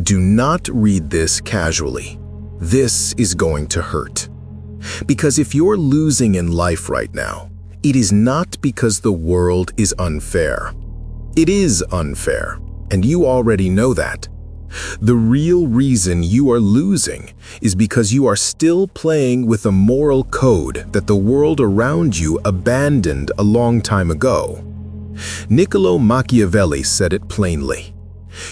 Do not read this casually. This is going to hurt. Because if you're losing in life right now, it is not because the world is unfair. It is unfair, and you already know that. The real reason you are losing is because you are still playing with a moral code that the world around you abandoned a long time ago. Niccolo Machiavelli said it plainly.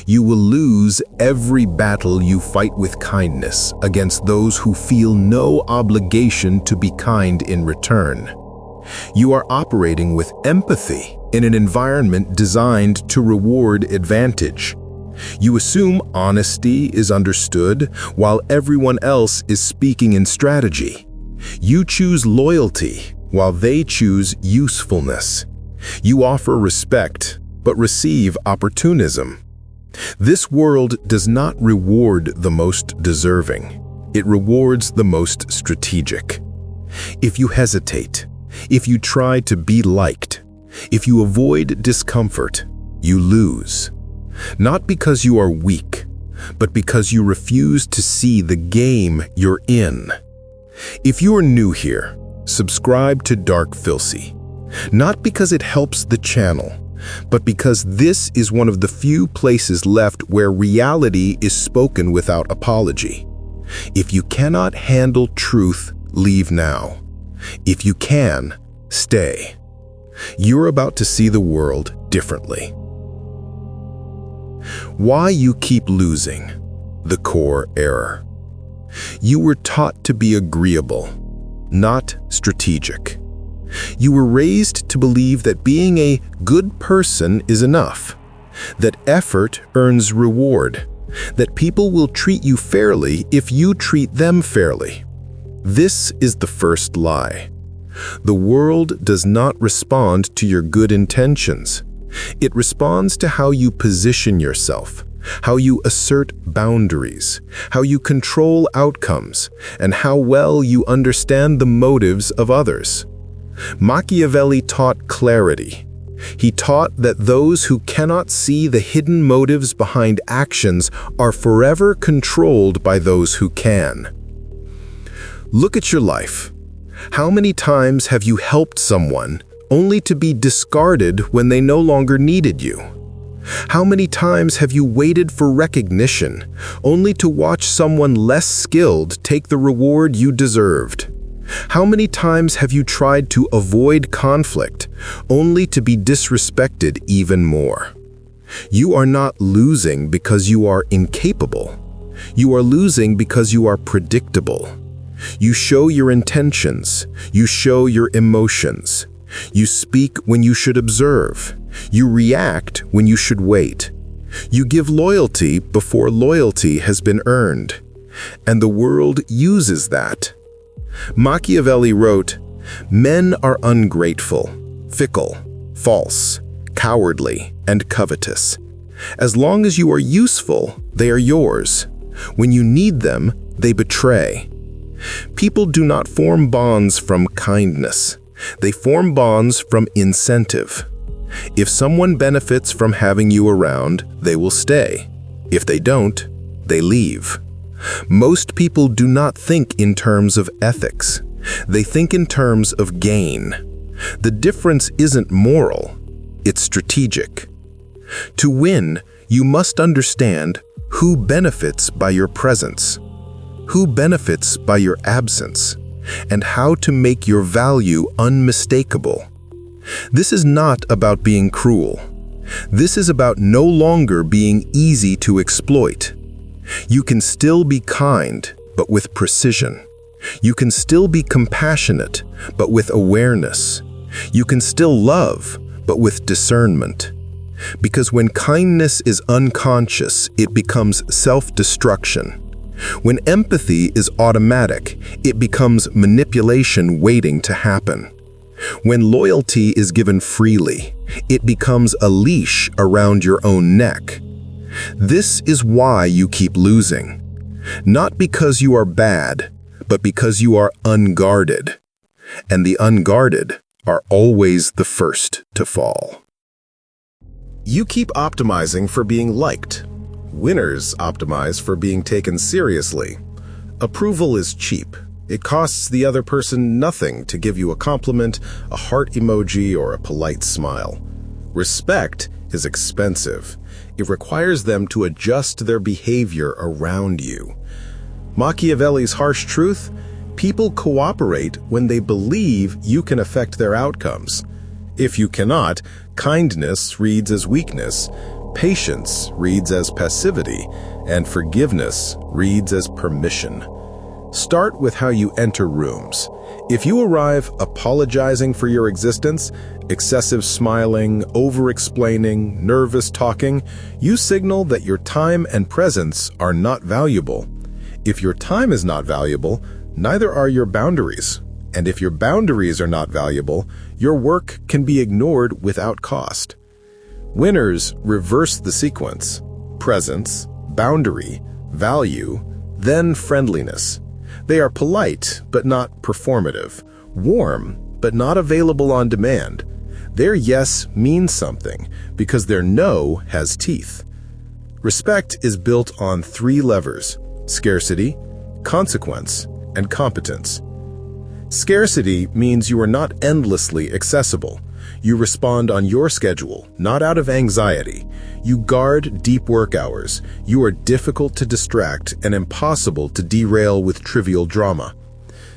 You will lose every battle you fight with kindness against those who feel no obligation to be kind in return. You are operating with empathy in an environment designed to reward advantage. You assume honesty is understood while everyone else is speaking in strategy. You choose loyalty while they choose usefulness. You offer respect but receive opportunism. This world does not reward the most deserving. It rewards the most strategic. If you hesitate, if you try to be liked, if you avoid discomfort, you lose. Not because you are weak, but because you refuse to see the game you're in. If you are new here, subscribe to DarkPhilsy. Not because it helps the channel, but because this is one of the few places left where reality is spoken without apology. If you cannot handle truth, leave now. If you can, stay. You're about to see the world differently. Why you keep losing. The core error. You were taught to be agreeable, not strategic. You were raised to believe that being a good person is enough, that effort earns reward, that people will treat you fairly if you treat them fairly. This is the first lie. The world does not respond to your good intentions. It responds to how you position yourself, how you assert boundaries, how you control outcomes, and how well you understand the motives of others. Machiavelli taught clarity. He taught that those who cannot see the hidden motives behind actions are forever controlled by those who can. Look at your life. How many times have you helped someone only to be discarded when they no longer needed you? How many times have you waited for recognition only to watch someone less skilled take the reward you deserved? How many times have you tried to avoid conflict only to be disrespected even more? You are not losing because you are incapable. You are losing because you are predictable. You show your intentions. You show your emotions. You speak when you should observe. You react when you should wait. You give loyalty before loyalty has been earned. And the world uses that. Machiavelli wrote, "Men are ungrateful, fickle, false, cowardly, and covetous. As long as you are useful, they are yours. When you need them, they betray." People do not form bonds from kindness. They form bonds from incentive. If someone benefits from having you around, they will stay. If they don't, they leave. Most people do not think in terms of ethics. They think in terms of gain. The difference isn't moral, it's strategic. To win, you must understand who benefits by your presence, who benefits by your absence, and how to make your value unmistakable. This is not about being cruel. This is about no longer being easy to exploit. You can still be kind, but with precision. You can still be compassionate, but with awareness. You can still love, but with discernment. Because when kindness is unconscious, it becomes self-destruction. When empathy is automatic, it becomes manipulation waiting to happen. When loyalty is given freely, it becomes a leash around your own neck. This is why you keep losing. Not because you are bad, but because you are unguarded. And the unguarded are always the first to fall. You keep optimizing for being liked, Winners optimize for being taken seriously. Approval is cheap. It costs the other person nothing to give you a compliment, a heart emoji, or a polite smile. Respect is expensive. It requires them to adjust their behavior around you. Machiavelli's harsh truth: people cooperate when they believe you can affect their outcomes. If you cannot, kindness reads as weakness, patience reads as passivity, and forgiveness reads as permission. Start with how you enter rooms. If you arrive apologizing for your existence, excessive smiling, over-explaining, nervous talking, you signal that your time and presence are not valuable. If your time is not valuable, neither are your boundaries. And if your boundaries are not valuable, your work can be ignored without cost. Winners reverse the sequence: presence, boundary, value, then friendliness. They are polite, but not performative, warm, but not available on demand. Their yes means something because their no has teeth. Respect is built on 3 levers: scarcity, consequence, and competence. Scarcity means you are not endlessly accessible. You respond on your schedule, not out of anxiety. You guard deep work hours. You are difficult to distract and impossible to derail with trivial drama.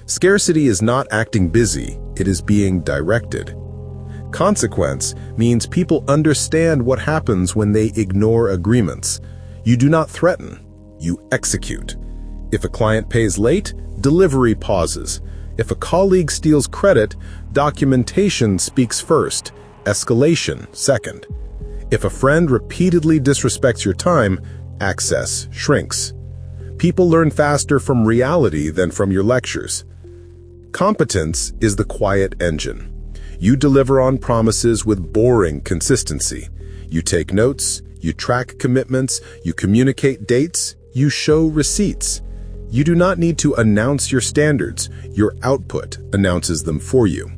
Scarcity is not acting busy, it is being directed. Consequence means people understand what happens when they ignore agreements. You do not threaten, you execute. If a client pays late, delivery pauses. If a colleague steals credit, documentation speaks first, escalation second. If a friend repeatedly disrespects your time, access shrinks. People learn faster from reality than from your lectures. Competence is the quiet engine. You deliver on promises with boring consistency. You take notes, you track commitments, you communicate dates, you show receipts. You do not need to announce your standards. Your output announces them for you.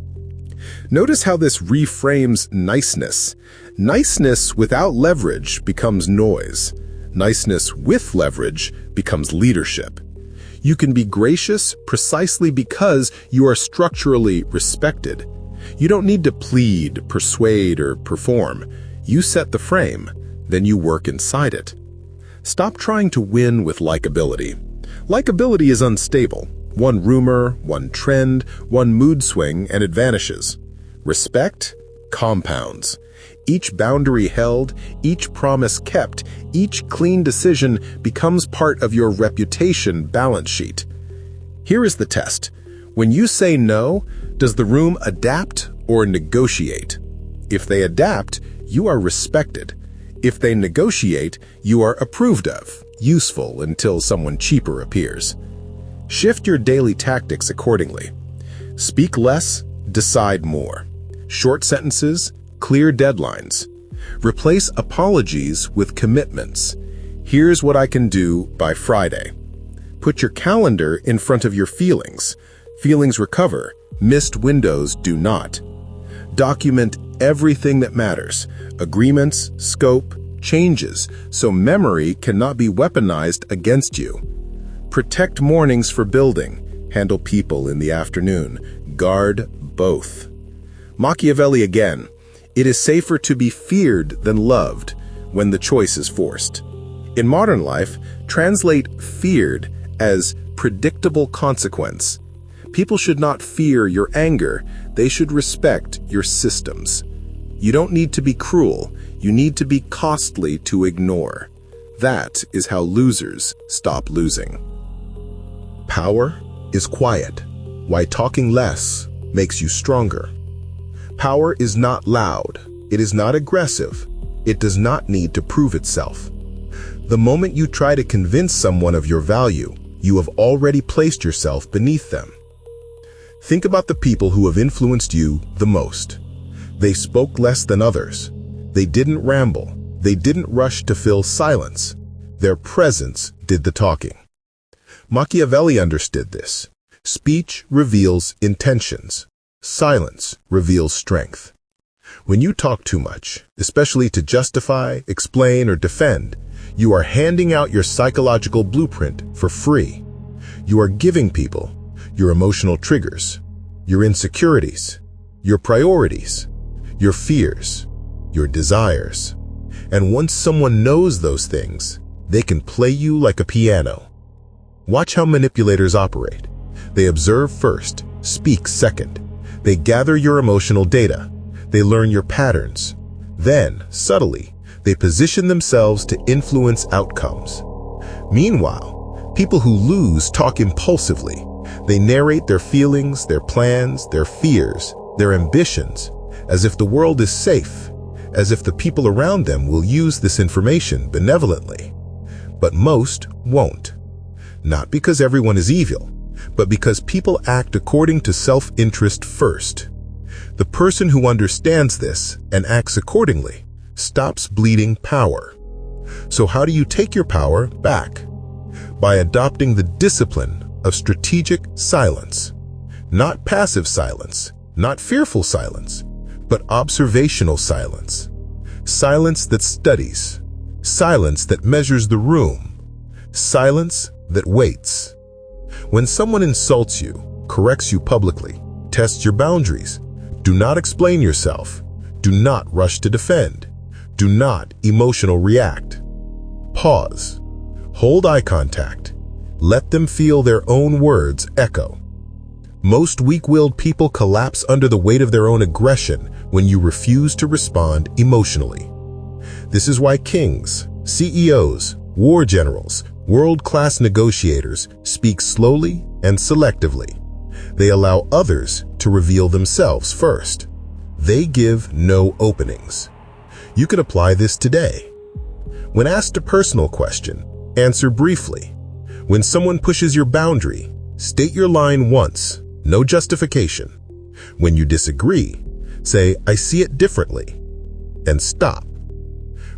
Notice how this reframes niceness. Niceness without leverage becomes noise. Niceness with leverage becomes leadership. You can be gracious precisely because you are structurally respected. You don't need to plead, persuade, or perform. You set the frame, then you work inside it. Stop trying to win with likability. Likability is unstable. One rumor, one trend, one mood swing, and it vanishes. Respect compounds. Each boundary held, each promise kept, each clean decision becomes part of your reputation balance sheet. Here is the test. When you say no, does the room adapt or negotiate? If they adapt, you are respected. If they negotiate, you are approved of, useful until someone cheaper appears. Shift your daily tactics accordingly. Speak less, decide more. Short sentences, clear deadlines. Replace apologies with commitments. Here's what I can do by Friday. Put your calendar in front of your feelings. Feelings recover, missed windows do not. Document everything that matters: agreements, scope, changes, so memory cannot be weaponized against you. Protect mornings for building. Handle people in the afternoon. Guard both. Machiavelli again: it is safer to be feared than loved when the choice is forced. In modern life, translate feared as predictable consequence. People should not fear your anger, they should respect your systems. You don't need to be cruel, you need to be costly to ignore. That is how losers stop losing. Power is quiet, why talking less makes you stronger. Power is not loud, it is not aggressive, it does not need to prove itself. The moment you try to convince someone of your value, you have already placed yourself beneath them. Think about the people who have influenced you the most. They spoke less than others. They didn't ramble. They didn't rush to fill silence. Their presence did the talking. Machiavelli understood this. Speech reveals intentions. Silence reveals strength. When you talk too much, especially to justify, explain, or defend, You are handing out your psychological blueprint for free. You are giving people your emotional triggers, your insecurities, your priorities, your fears, your desires. And once someone knows those things, they can play you like a piano. Watch how manipulators operate. They observe first, speak second. They gather your emotional data. They learn your patterns. Then, subtly, they position themselves to influence outcomes. Meanwhile, people who lose talk impulsively. They narrate their feelings, their plans, their fears, their ambitions, as if the world is safe, as if the people around them will use this information benevolently. But most won't. Not because everyone is evil, but because people act according to self-interest first. The person who understands this and acts accordingly stops bleeding power. So how do you take your power back? By adopting the discipline of strategic silence. Not passive silence, not fearful silence, but observational silence. Silence that studies. Silence that measures the room. Silence that waits. When someone insults you, corrects you publicly, tests your boundaries, do not explain yourself. Do not rush to defend. Do not emotional react. Pause. Hold eye contact. Let them feel their own words echo. Most weak-willed people collapse under the weight of their own aggression when you refuse to respond emotionally. This is why kings, CEOs, war generals, world-class negotiators speak slowly and selectively. They allow others to reveal themselves first. They give no openings. You can apply this today. When asked a personal question, answer briefly. When someone pushes your boundary, state your line once, no justification. When you disagree, say, "I see it differently," and stop.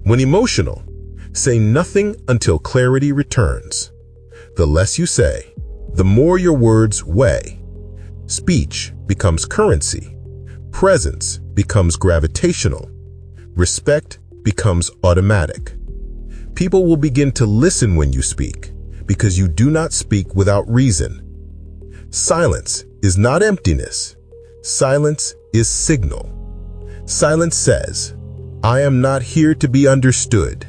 When emotional, say nothing until clarity returns. The less you say, the more your words weigh. Speech becomes currency. Presence becomes gravitational. Respect becomes automatic. People will begin to listen when you speak, because you do not speak without reason. Silence is not emptiness. Silence is signal. Silence says, "I am not here to be understood.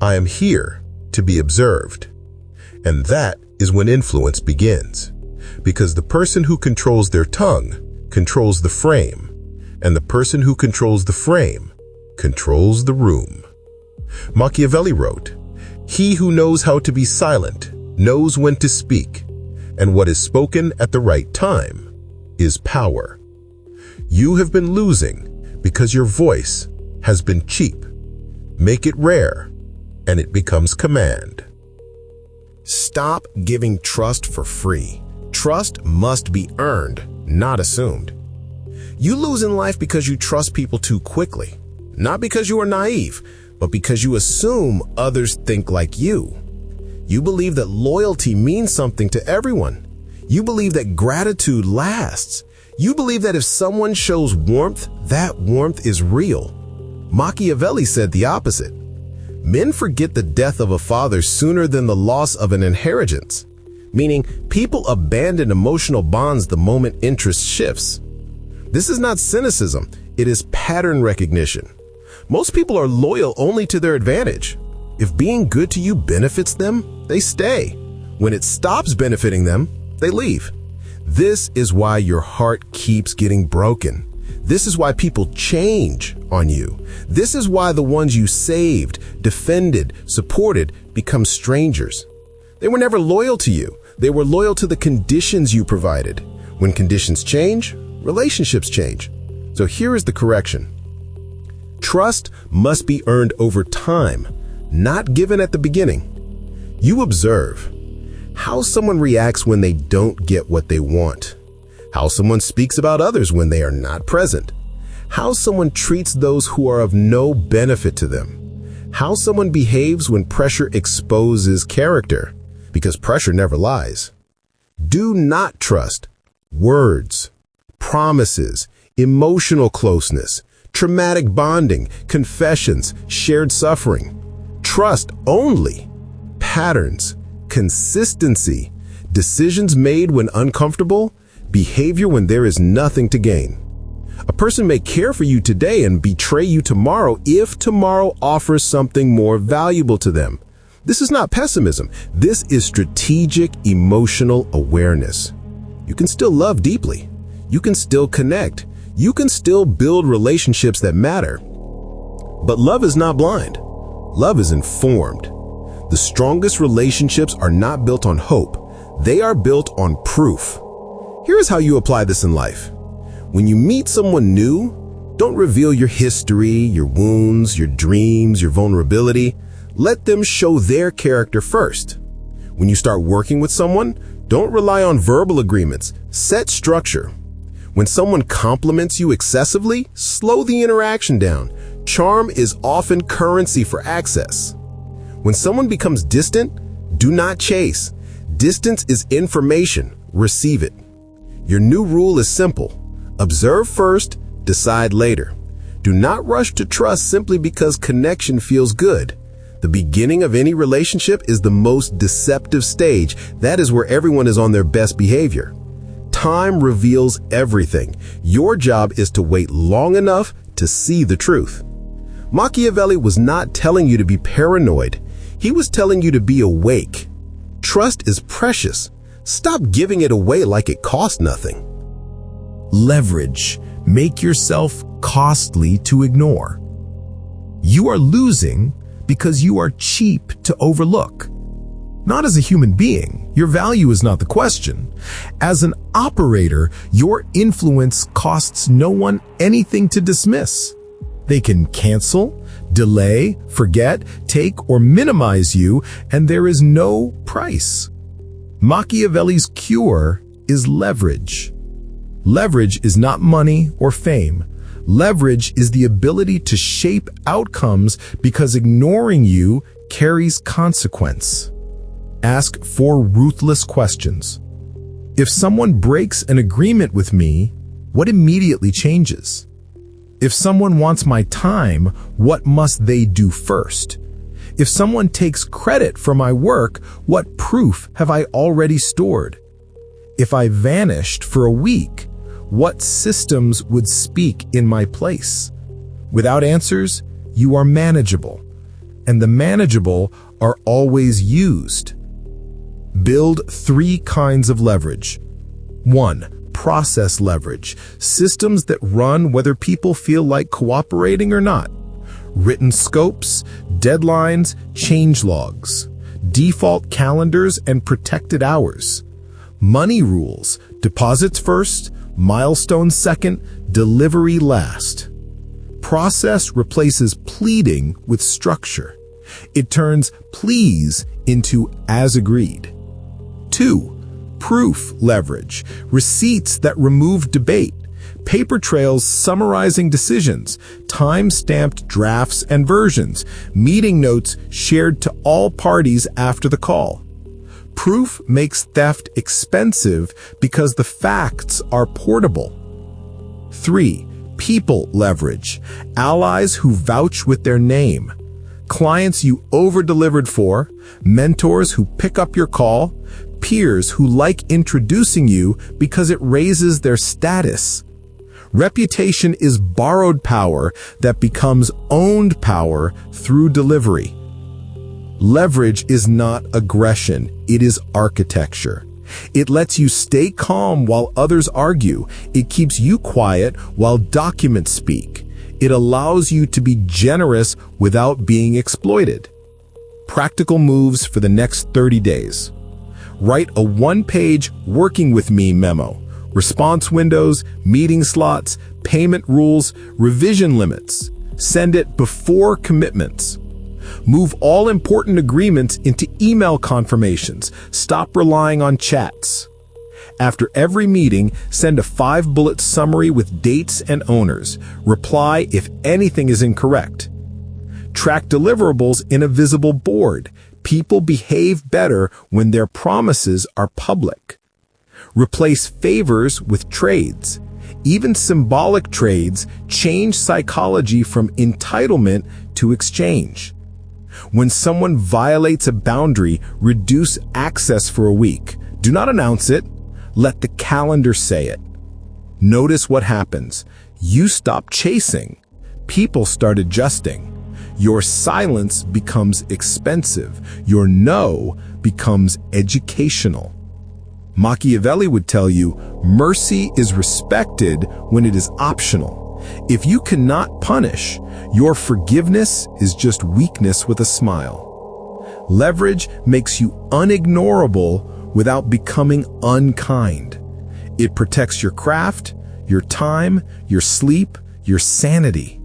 I am here to be observed." And that is when influence begins, because the person who controls their tongue controls the frame, and the person who controls the frame controls the room. Machiavelli wrote, "He who knows how to be silent knows when to speak, and what is spoken at the right time is power." You have been losing because your voice has been cheap. Make it rare, and it becomes command. Stop giving trust for free. Trust must be earned, not assumed. You lose in life because you trust people too quickly, not because you are naive, but because you assume others think like you. You believe that loyalty means something to everyone. You believe that gratitude lasts. You believe that if someone shows warmth, that warmth is real. Machiavelli said the opposite. Men forget the death of a father sooner than the loss of an inheritance, meaning people abandon emotional bonds the moment interest shifts. This is not cynicism, it is pattern recognition. Most people are loyal only to their advantage. If being good to you benefits them, they stay. When it stops benefiting them, they leave. This is why your heart keeps getting broken. This is why people change on you. This is why the ones you saved, defended, supported become strangers. They were never loyal to you. They were loyal to the conditions you provided. When conditions change, relationships change. So here is the correction. Trust must be earned over time, not given at the beginning. You observe how someone reacts when they don't get what they want, how someone speaks about others when they are not present, how someone treats those who are of no benefit to them, how someone behaves when pressure exposes character, because pressure never lies. Do not trust words, promises, emotional closeness, traumatic bonding, confessions, shared suffering. trust only patterns, consistency, decisions made when uncomfortable, behavior when there is nothing to gain. A person may care for you today and betray you tomorrow if tomorrow offers something more valuable to them. This is not pessimism. This is strategic emotional awareness. You can still love deeply. You can still connect. You can still build relationships that matter. But love is not blind. Love is informed. The strongest relationships are not built on hope. They are built on proof. Here's how you apply this in life. When you meet someone new, don't reveal your history, your wounds, your dreams, your vulnerability. Let them show their character first. When you start working with someone, don't rely on verbal agreements. Set structure. When someone compliments you excessively, slow the interaction down. Charm is often currency for access. When someone becomes distant, do not chase. Distance is information. Receive it. Your new rule is simple. Observe first, decide later. Do not rush to trust simply because connection feels good. The beginning of any relationship is the most deceptive stage. That is where everyone is on their best behavior. Time reveals everything. Your job is to wait long enough to see the truth. Machiavelli was not telling you to be paranoid. He was telling you to be awake. Trust is precious. Stop giving it away like it costs nothing. Leverage. Make yourself costly to ignore. You are losing because you are cheap to overlook. Not as a human being, your value is not the question. As an operator, your influence costs no one anything to dismiss. They can cancel, delay, forget, take, or minimize you, and there is no price. Machiavelli's cure is leverage. Leverage is not money or fame. Leverage is the ability to shape outcomes because ignoring you carries consequence. Ask 4 ruthless questions. If someone breaks an agreement with me, what immediately changes? If someone wants my time, what must they do first? If someone takes credit for my work, what proof have I already stored? If I vanished for a week, what systems would speak in my place? Without answers, you are manageable, and the manageable are always used. Build 3 kinds of leverage. 1. Process leverage. Systems that run whether people feel like cooperating or not. Written scopes, deadlines, change logs. Default calendars and protected hours. Money rules. Deposits first, milestones second, delivery last. Process replaces pleading with structure. It turns please into as agreed. 2. Proof leverage. Receipts that remove debate. Paper trails summarizing decisions. Time-stamped drafts and versions. Meeting notes shared to all parties after the call. Proof makes theft expensive because the facts are portable. 3. People leverage. Allies who vouch with their name. Clients you over-delivered for, mentors who pick up your call, peers who like introducing you because it raises their status. Reputation is borrowed power that becomes owned power through delivery. Leverage is not aggression, it is architecture. It lets you stay calm while others argue. It keeps you quiet while documents speak. It allows you to be generous without being exploited. Practical moves for the next 30 days. Write a 1-page working with me memo. Response windows, meeting slots, payment rules, revision limits. Send it before commitments. Move all important agreements into email confirmations. Stop relying on chats. After every meeting, send a 5-bullet summary with dates and owners. Reply if anything is incorrect. Track deliverables in a visible board. People behave better when their promises are public. Replace favors with trades. Even symbolic trades change psychology from entitlement to exchange. When someone violates a boundary, reduce access for a week. Do not announce it. Let the calendar say it. Notice what happens. You stop chasing. People start adjusting. Your silence becomes expensive. Your no becomes educational. Machiavelli would tell you, mercy is respected when it is optional. If you cannot punish, your forgiveness is just weakness with a smile. Leverage makes you unignorable without becoming unkind. It protects your craft, your time, your sleep, your sanity.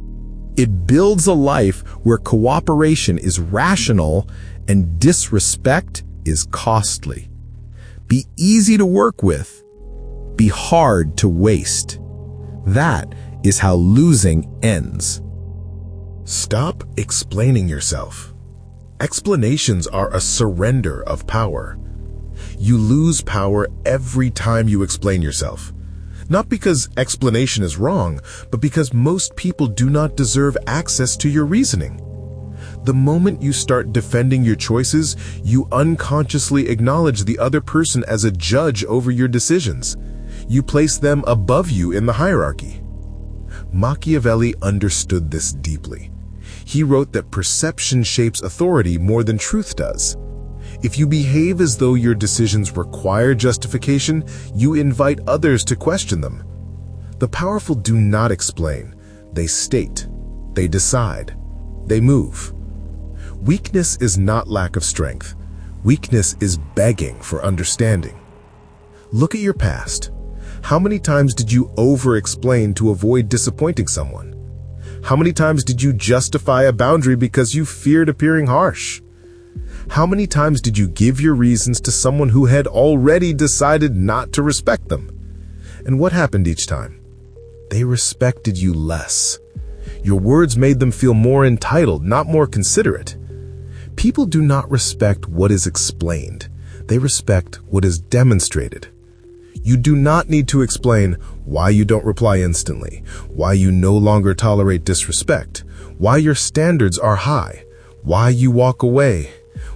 It builds a life where cooperation is rational and disrespect is costly. Be easy to work with. Be hard to waste. That is how losing ends. Stop explaining yourself. Explanations are a surrender of power. You lose power every time you explain yourself. Not because explanation is wrong, but because most people do not deserve access to your reasoning. The moment you start defending your choices, you unconsciously acknowledge the other person as a judge over your decisions. You place them above you in the hierarchy. Machiavelli understood this deeply. He wrote that perception shapes authority more than truth does. If you behave as though your decisions require justification, you invite others to question them. The powerful do not explain. They state. They decide. They move. Weakness is not lack of strength. Weakness is begging for understanding. Look at your past. How many times did you over-explain to avoid disappointing someone? How many times did you justify a boundary because you feared appearing harsh? How many times did you give your reasons to someone who had already decided not to respect them? And what happened each time? They respected you less. Your words made them feel more entitled, not more considerate. People do not respect what is explained. They respect what is demonstrated. You do not need to explain why you don't reply instantly, why you no longer tolerate disrespect, why your standards are high, why you walk away,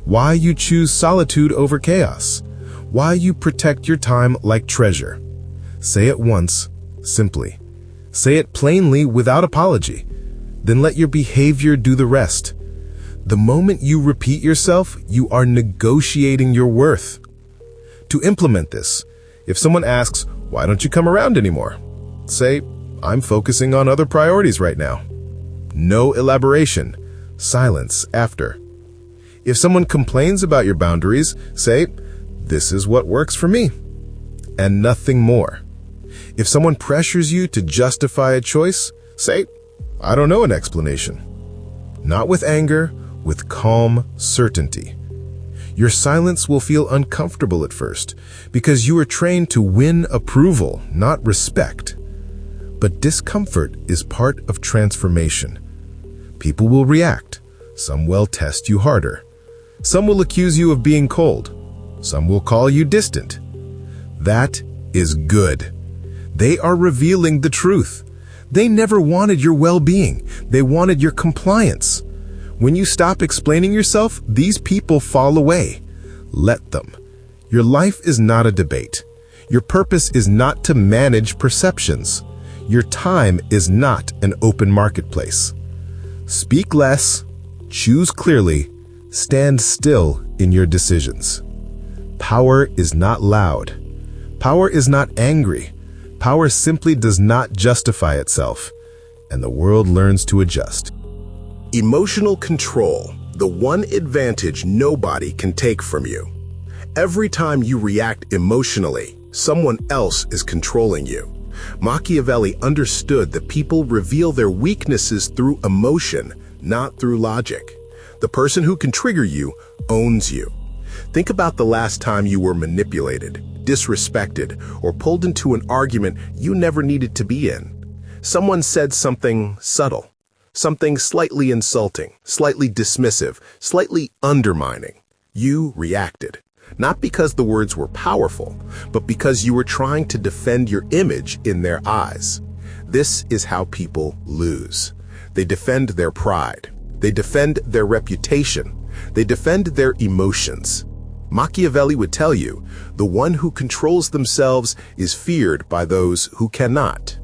why you choose solitude over chaos, why you protect your time like treasure. Say it once, simply. Say it plainly without apology. Then let your behavior do the rest. The moment you repeat yourself, you are negotiating your worth. To implement this, if someone asks, "Why don't you come around anymore?" say, "I'm focusing on other priorities right now." No elaboration. Silence after. If someone complains about your boundaries, say, "This is what works for me," and nothing more. If someone pressures you to justify a choice, say, "I don't know an explanation." Not with anger, with calm certainty. Your silence will feel uncomfortable at first because you are trained to win approval, not respect. But discomfort is part of transformation. People will react. Some will test you harder. Some will accuse you of being cold. Some will call you distant. That is good. They are revealing the truth. They never wanted your well-being. They wanted your compliance. When you stop explaining yourself, these people fall away. Let them. Your life is not a debate. Your purpose is not to manage perceptions. Your time is not an open marketplace. Speak less, choose clearly, stand still in your decisions. Power is not loud. Power is not angry. Power simply does not justify itself, and the world learns to adjust. Emotional control, the one advantage nobody can take from you. Every time you react emotionally, someone else is controlling you. Machiavelli understood that people reveal their weaknesses through emotion, not through logic. The person who can trigger you owns you. Think about the last time you were manipulated, disrespected, or pulled into an argument you never needed to be in. Someone said something subtle. Something slightly insulting, slightly dismissive, slightly undermining. You reacted, not because the words were powerful, but because you were trying to defend your image in their eyes. This is how people lose. They defend their pride. They defend their reputation. They defend their emotions. Machiavelli would tell you, the one who controls themselves is feared by those who cannot.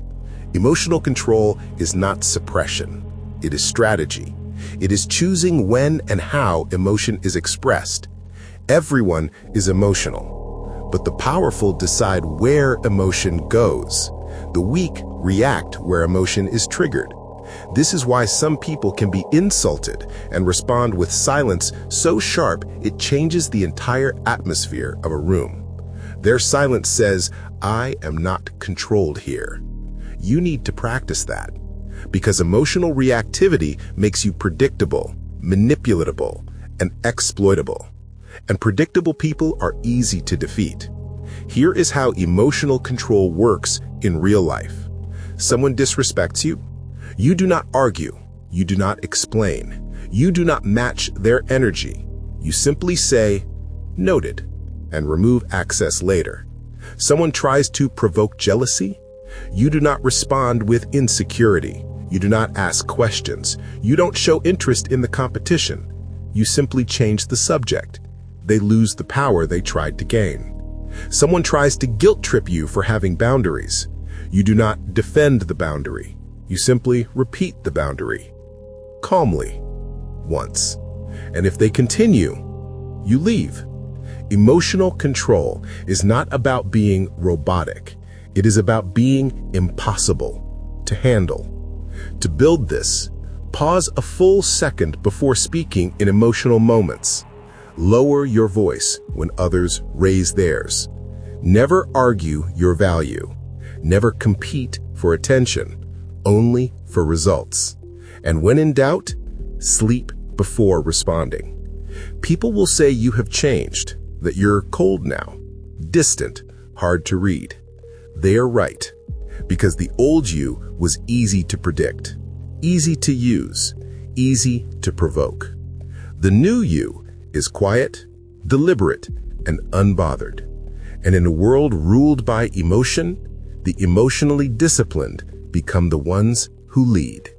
Emotional control is not suppression. It is strategy. It is choosing when and how emotion is expressed. Everyone is emotional, but the powerful decide where emotion goes. The weak react where emotion is triggered. This is why some people can be insulted and respond with silence so sharp it changes the entire atmosphere of a room. Their silence says, "I am not controlled here." You need to practice that, because emotional reactivity makes you predictable, manipulatable, and exploitable. And predictable people are easy to defeat. Here is how emotional control works in real life. Someone disrespects you. You do not argue. You do not explain. You do not match their energy. You simply say, "Noted," and remove access later. Someone tries to provoke jealousy. You do not respond with insecurity. You do not ask questions. You don't show interest in the competition. You simply change the subject. They lose the power they tried to gain. Someone tries to guilt trip you for having boundaries. You do not defend the boundary. You simply repeat the boundary, calmly, once. And if they continue, you leave. Emotional control is not about being robotic. It is about being impossible to handle. To build this, pause a full second before speaking in emotional moments. Lower your voice when others raise theirs. Never argue your value. Never compete for attention. Only for results. And when in doubt, sleep before responding. People will say you have changed, that you're cold now, distant, hard to read. They are right, because the old you was easy to predict, easy to use, easy to provoke. The new you is quiet, deliberate, and unbothered. And in a world ruled by emotion, the emotionally disciplined become the ones who lead.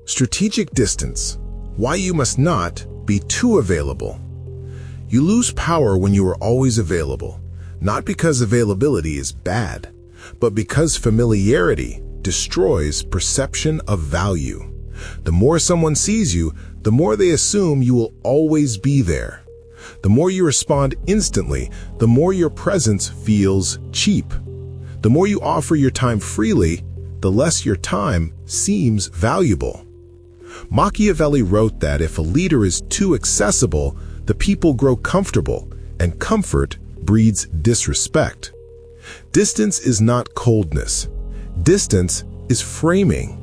Strategic distance. Why you must not be too available. You lose power when you are always available, not because availability is bad, but because familiarity destroys perception of value. The more someone sees you, the more they assume you will always be there. The more you respond instantly, the more your presence feels cheap. The more you offer your time freely, the less your time seems valuable. Machiavelli wrote that if a leader is too accessible, the people grow comfortable, and comfort breeds disrespect. Distance is not coldness. Distance is framing.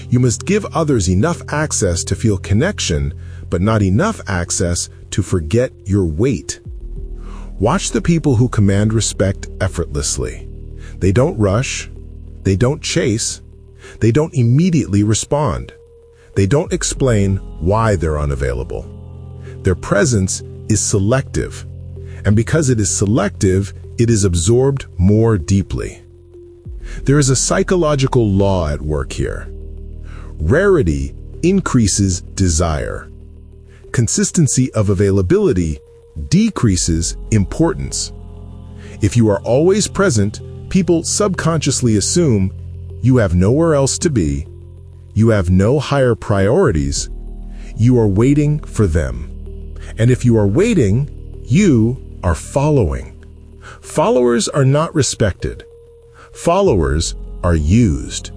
You must give others enough access to feel connection, but not enough access to forget your weight. Watch the people who command respect effortlessly. They don't rush. They don't chase. They don't immediately respond. They don't explain why they're unavailable. Their presence is selective, and because it is selective, it is absorbed more deeply. There is a psychological law at work here. Rarity increases desire. Consistency of availability decreases importance. If you are always present, people subconsciously assume you have nowhere else to be, you have no higher priorities, you are waiting for them. And if you are waiting, you are following. Followers are not respected. Followers are used.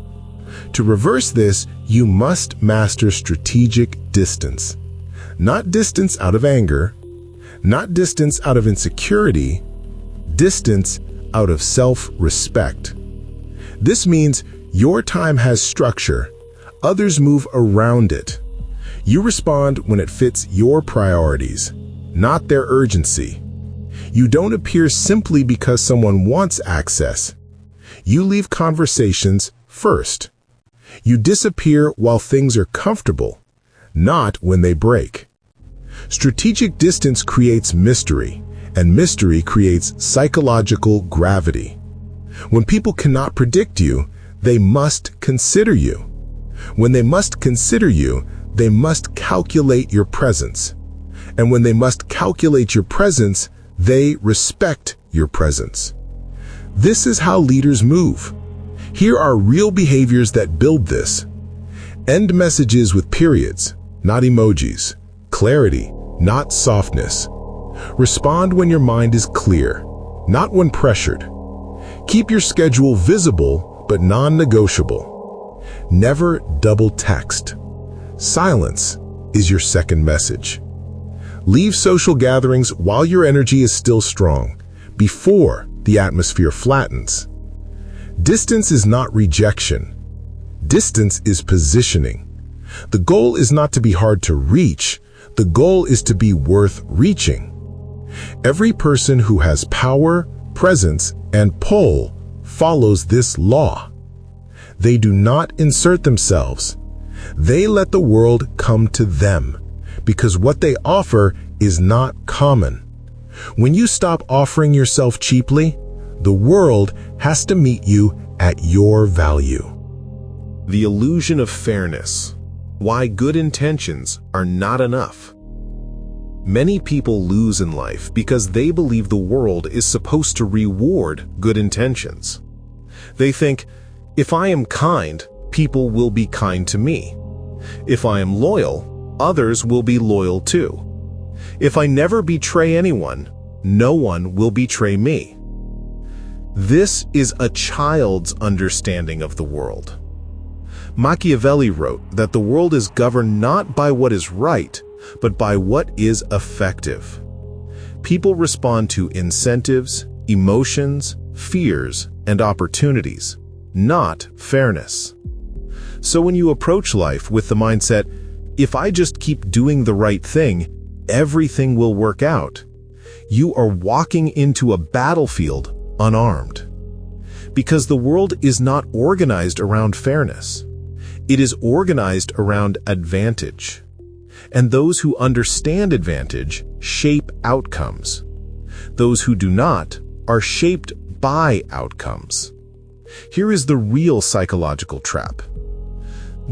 To reverse this, you must master strategic distance. Not distance out of anger, not distance out of insecurity, distance out of self-respect. This means your time has structure. Others move around it. You respond when it fits your priorities, not their urgency. You don't appear simply because someone wants access. You leave conversations first. You disappear while things are comfortable, not when they break. Strategic distance creates mystery, and mystery creates psychological gravity. When people cannot predict you, they must consider you. When they must consider you, they must calculate your presence. And when they must calculate your presence, they respect your presence. This is how leaders move. Here are real behaviors that build this. End messages with periods, not emojis. Clarity, not softness. Respond when your mind is clear, not when pressured. Keep your schedule visible but non-negotiable. Never double text. Silence is your second message. Leave social gatherings while your energy is still strong, before the atmosphere flattens. Distance is not rejection. Distance is positioning. The goal is not to be hard to reach. The goal is to be worth reaching. Every person who has power, presence, and pull follows this law. They do not insert themselves. They let the world come to them, because what they offer is not common. When you stop offering yourself cheaply, the world has to meet you at your value. The illusion of fairness. Why good intentions are not enough. Many people lose in life because they believe the world is supposed to reward good intentions. They think, if I am kind, people will be kind to me. If I am loyal, others will be loyal too. If I never betray anyone, no one will betray me. This is a child's understanding of the world. Machiavelli wrote that the world is governed not by what is right, but by what is effective. People respond to incentives, emotions, fears, and opportunities, not fairness. So when you approach life with the mindset, if I just keep doing the right thing, everything will work out, you are walking into a battlefield unarmed. Because the world is not organized around fairness. It is organized around advantage. And those who understand advantage shape outcomes. Those who do not are shaped by outcomes. Here is the real psychological trap.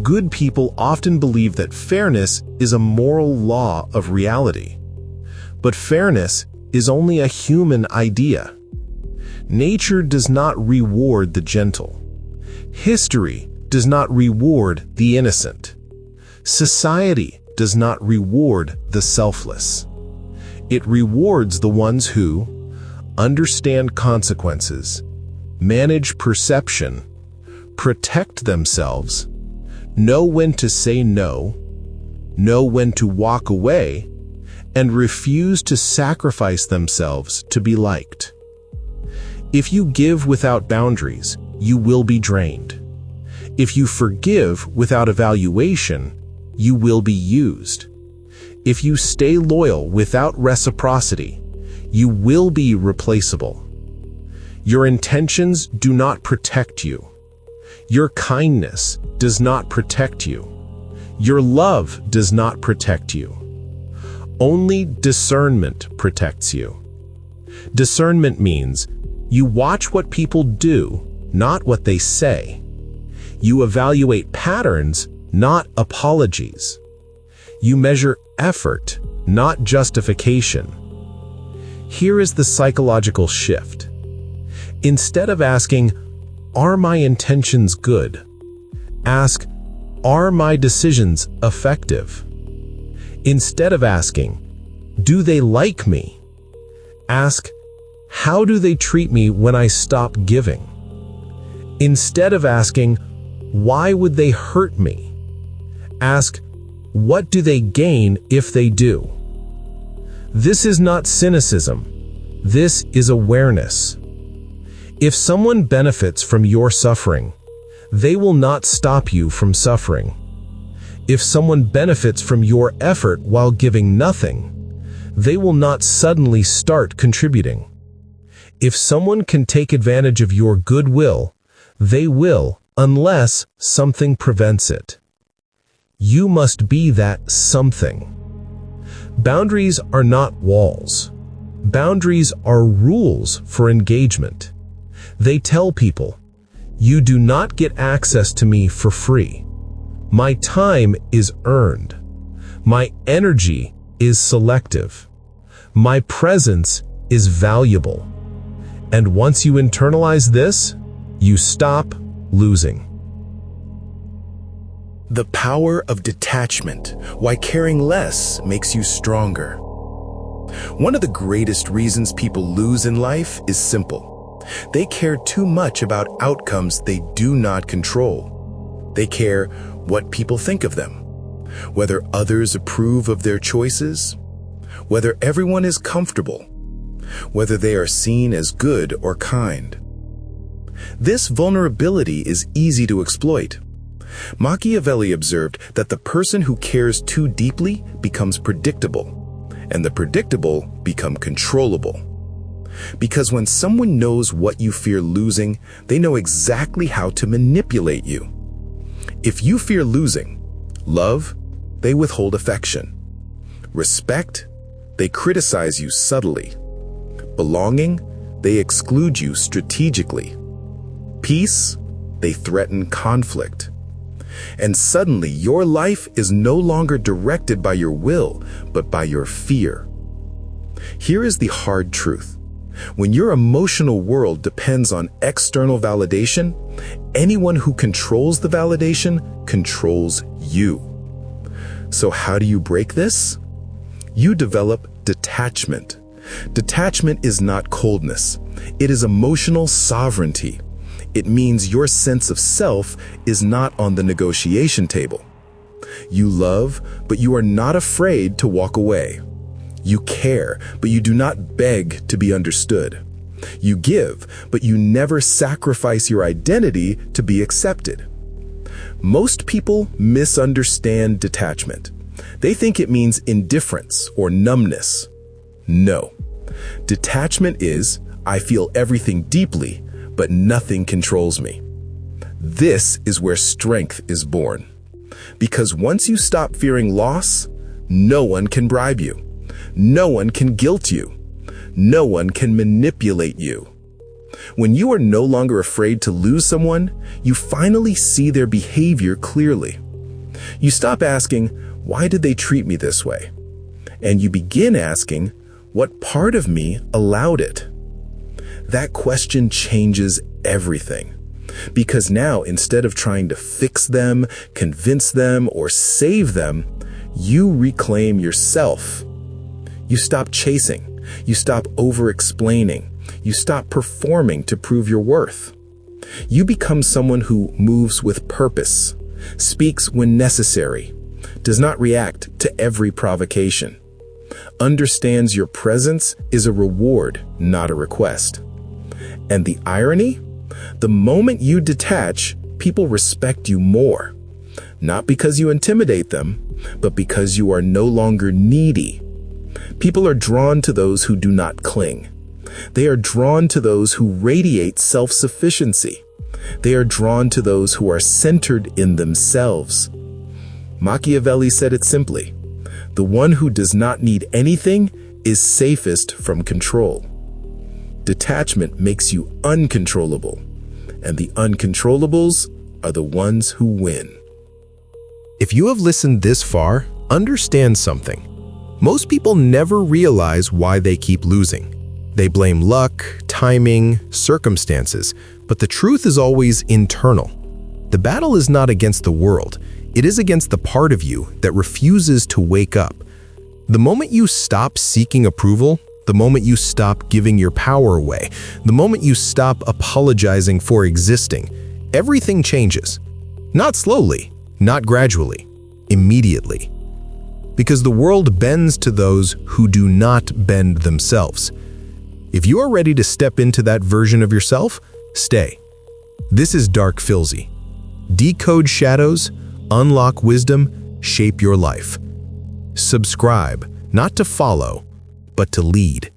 Good people often believe that fairness is a moral law of reality. But fairness is only a human idea. Nature does not reward the gentle. History does not reward the innocent. Society does not reward the selfless. It rewards the ones who understand consequences, manage perception, protect themselves, know when to say no, know when to walk away, and refuse to sacrifice themselves to be liked. If you give without boundaries, you will be drained. If you forgive without evaluation, you will be used. If you stay loyal without reciprocity, you will be replaceable. Your intentions do not protect you. Your kindness does not protect you. Your love does not protect you. Only discernment protects you. Discernment means you watch what people do, not what they say. You evaluate patterns, not apologies. You measure effort, not justification. Here is the psychological shift. Instead of asking, "Are my intentions good?" ask, "Are my decisions effective?" Instead of asking, "Do they like me?" ask, "How do they treat me when I stop giving?" Instead of asking, "Why would they hurt me?" ask, "What do they gain if they do?" This is not cynicism. This is awareness. If someone benefits from your suffering, they will not stop you from suffering. If someone benefits from your effort while giving nothing, they will not suddenly start contributing. If someone can take advantage of your goodwill, they will, unless something prevents it. You must be that something. Boundaries are not walls. Boundaries are rules for engagement. They tell people, "You do not get access to me for free. My time is earned." My energy is selective. My presence is valuable. And once you internalize this, you stop losing. The power of detachment, why caring less makes you stronger. One of the greatest reasons people lose in life is simple. They care too much about outcomes they do not control. They care what people think of them, whether others approve of their choices, whether everyone is comfortable, whether they are seen as good or kind. This vulnerability is easy to exploit. Machiavelli observed that the person who cares too deeply becomes predictable, and the predictable become controllable. Because when someone knows what you fear losing, they know exactly how to manipulate you. If you fear losing love, they withhold affection. Respect, they criticize you subtly. Belonging, they exclude you strategically. Peace, they threaten conflict. And suddenly, your life is no longer directed by your will, but by your fear. Here is the hard truth. When your emotional world depends on external validation, anyone who controls the validation controls you. So how do you break this? You develop detachment. Detachment is not coldness. It is emotional sovereignty. It means your sense of self is not on the negotiation table. You love, but you are not afraid to walk away. You care, but you do not beg to be understood. You give, but you never sacrifice your identity to be accepted. Most people misunderstand detachment. They think it means indifference or numbness. No. Detachment is, I feel everything deeply, but nothing controls me. This is where strength is born. Because once you stop fearing loss, no one can bribe you. No one can guilt you. No one can manipulate you. When you are no longer afraid to lose someone, you finally see their behavior clearly. You stop asking, why did they treat me this way? And you begin asking, what part of me allowed it? That question changes everything. Because now, instead of trying to fix them, convince them, or save them, you reclaim yourself. You stop chasing. You stop over-explaining. You stop performing to prove your worth. You become someone who moves with purpose, speaks when necessary, does not react to every provocation, understands your presence is a reward, not a request. And the irony? The moment you detach, people respect you more. Not because you intimidate them, but because you are no longer needy. People are drawn to those who do not cling. They are drawn to those who radiate self-sufficiency. They are drawn to those who are centered in themselves. Machiavelli said it simply, the one who does not need anything is safest from control. Detachment makes you uncontrollable, and the uncontrollables are the ones who win. If you have listened this far, understand something. Most people never realize why they keep losing. They blame luck, timing, circumstances, but the truth is always internal. The battle is not against the world. It is against the part of you that refuses to wake up. The moment you stop seeking approval, the moment you stop giving your power away, the moment you stop apologizing for existing, everything changes. Not slowly, not gradually, immediately. Because the world bends to those who do not bend themselves. If you are ready to step into that version of yourself, stay. This is DarkPhilsy. Decode shadows, unlock wisdom, shape your life. Subscribe, not to follow, but to lead.